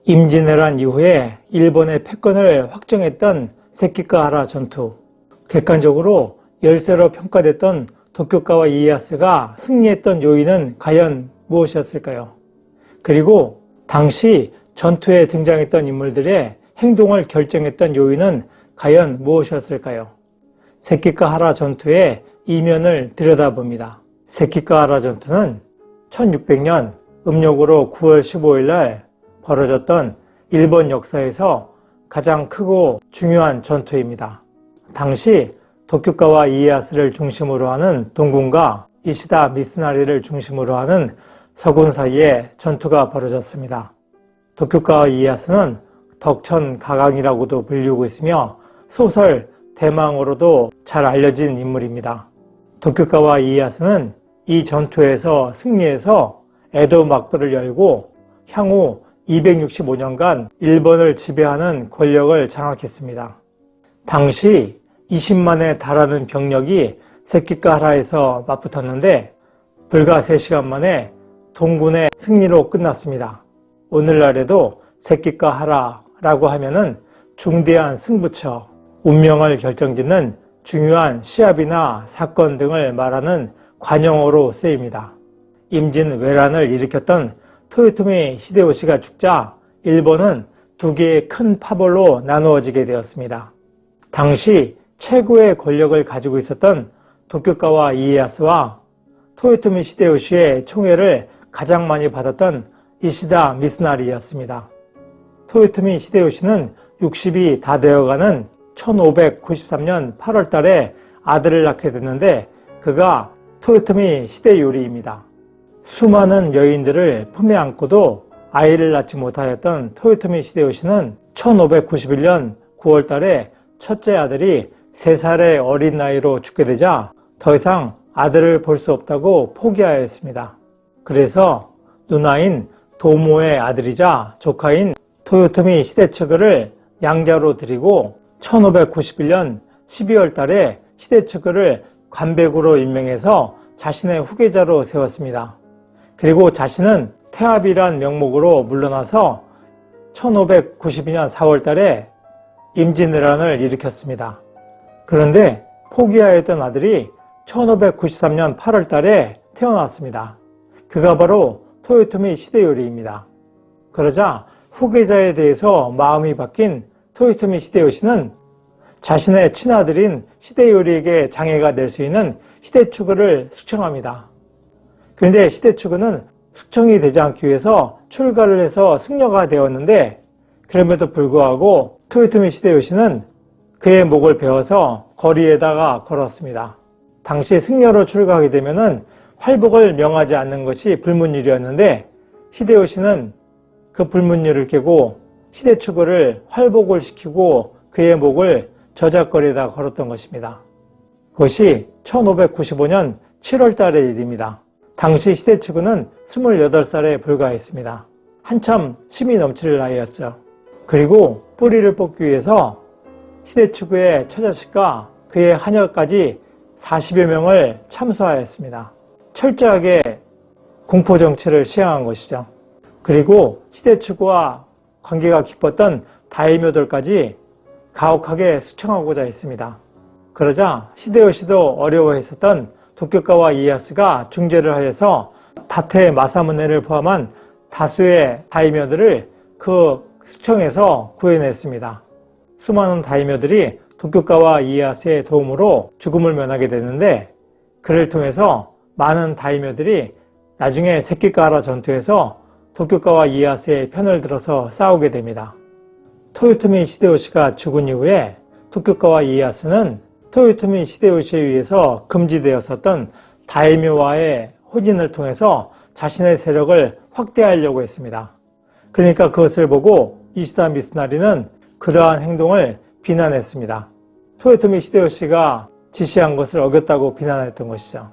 임진왜란 이후에 일본의 패권을 확정했던 세키가하라 전투. 객관적으로 열세로 평가됐던 도쿄가와 이에야스가 승리했던 요인은 과연 무엇이었을까요? 그리고 당시 전투에 등장했던 인물들의 행동을 결정했던 요인은 과연 무엇이었을까요? 세키가하라 전투의 이면을 들여다봅니다. 세키가하라 전투는 1600년 음력으로 9월 15일 날 벌어졌던 일본 역사에서 가장 크고 중요한 전투입니다. 당시 도쿄가와 이에야스를 중심으로 하는 동군과 이시다 미스나리를 중심으로 하는 서군 사이에 전투가 벌어졌습니다. 도쿄가와 이에야스는 덕천가강이라고도 불리고 있으며 소설 대망으로도 잘 알려진 인물입니다. 도쿄가와 이에야스는 이 전투에서 승리해서 에도 막부를 열고 향후 265년간 일본을 지배하는 권력을 장악했습니다. 당시 20만에 달하는 병력이 세키가하라에서 맞붙었는데 불과 3시간 만에 동군의 승리로 끝났습니다. 오늘날에도 세키가하라라고 하면은 중대한 승부처, 운명을 결정짓는 중요한 시합이나 사건 등을 말하는 관용어로 쓰입니다. 임진왜란을 일으켰던 토요토미 히데요시가 죽자 일본은 두 개의 큰 파벌로 나누어지게 되었습니다. 당시 최고의 권력을 가지고 있었던 도쿄가와 이에야스와 토요토미 히데요시의 총애를 가장 많이 받았던 이시다 미스나리였습니다. 토요토미 히데요시는 60이 다 되어가는 1593년 8월 달에 아들을 낳게 됐는데 그가 토요토미 히데요리입니다. 수많은 여인들을 품에 안고도 아이를 낳지 못하였던 토요토미 히데요시는 1591년 9월 달에 첫째 아들이 3살의 어린 나이로 죽게 되자 더 이상 아들을 볼 수 없다고 포기하였습니다. 그래서 누나인 도모의 아들이자 조카인 토요토미 히데츠그를 양자로 드리고 1591년 12월 달에 히데츠그를 관백으로 임명해서 자신의 후계자로 세웠습니다. 그리고 자신은 태압이란 명목으로 물러나서 1592년 4월 달에 임진왜란을 일으켰습니다. 그런데 포기하였던 아들이 1593년 8월 달에 태어났습니다. 그가 바로 토요토미 히데요리입니다. 그러자 후계자에 대해서 마음이 바뀐 토요토미 히데요시는 자신의 친아들인 히데요리에게 장애가 될 수 있는 히데츠그를 숙청합니다. 그런데 히데츠그는 숙청이 되지 않기 위해서 출가를 해서 승려가 되었는데 그럼에도 불구하고 토요토미 히데요시는 그의 목을 베어서 거리에다가 걸었습니다. 당시 승려로 출가하게 되면은 활복을 명하지 않는 것이 불문율이었는데 히데요시는 그 불문율을 깨고 히데츠그를 활복을 시키고 그의 목을 저작거리에다 걸었던 것입니다. 그것이 1595년 7월 달의 일입니다. 당시 히데츠그는 28살에 불과했습니다. 한참 힘이 넘칠 나이였죠. 그리고 뿌리를 뽑기 위해서 히데츠그의 처자식과 그의 하녀까지 40여 명을 참수하였습니다. 철저하게 공포정치를 시행한 것이죠. 그리고 히데츠그와 관계가 깊었던 다이묘들까지 가혹하게 수청하고자 했습니다. 그러자 히데요시도 어려워했었던 도쿄가와 이에야스가 중재를 하여서 다테 마사무네를 포함한 다수의 다이묘들을 그 수청에서 구해냈습니다. 수많은 다이묘들이 도쿄가와 이에야스의 도움으로 죽음을 면하게 되는데 그를 통해서 많은 다이묘들이 나중에 세키가하라 전투에서 도쿄가와 이에야스의 편을 들어서 싸우게 됩니다. 토요토미 히데요시가 죽은 이후에 도쿄가와 이에야스는 토요토미 히데요시에 의해서 금지되었었던 다이묘와의 혼인을 통해서 자신의 세력을 확대하려고 했습니다. 그러니까 그것을 보고 이시다 미스나리는 그러한 행동을 비난했습니다. 토요토미 히데요시가 지시한 것을 어겼다고 비난했던 것이죠.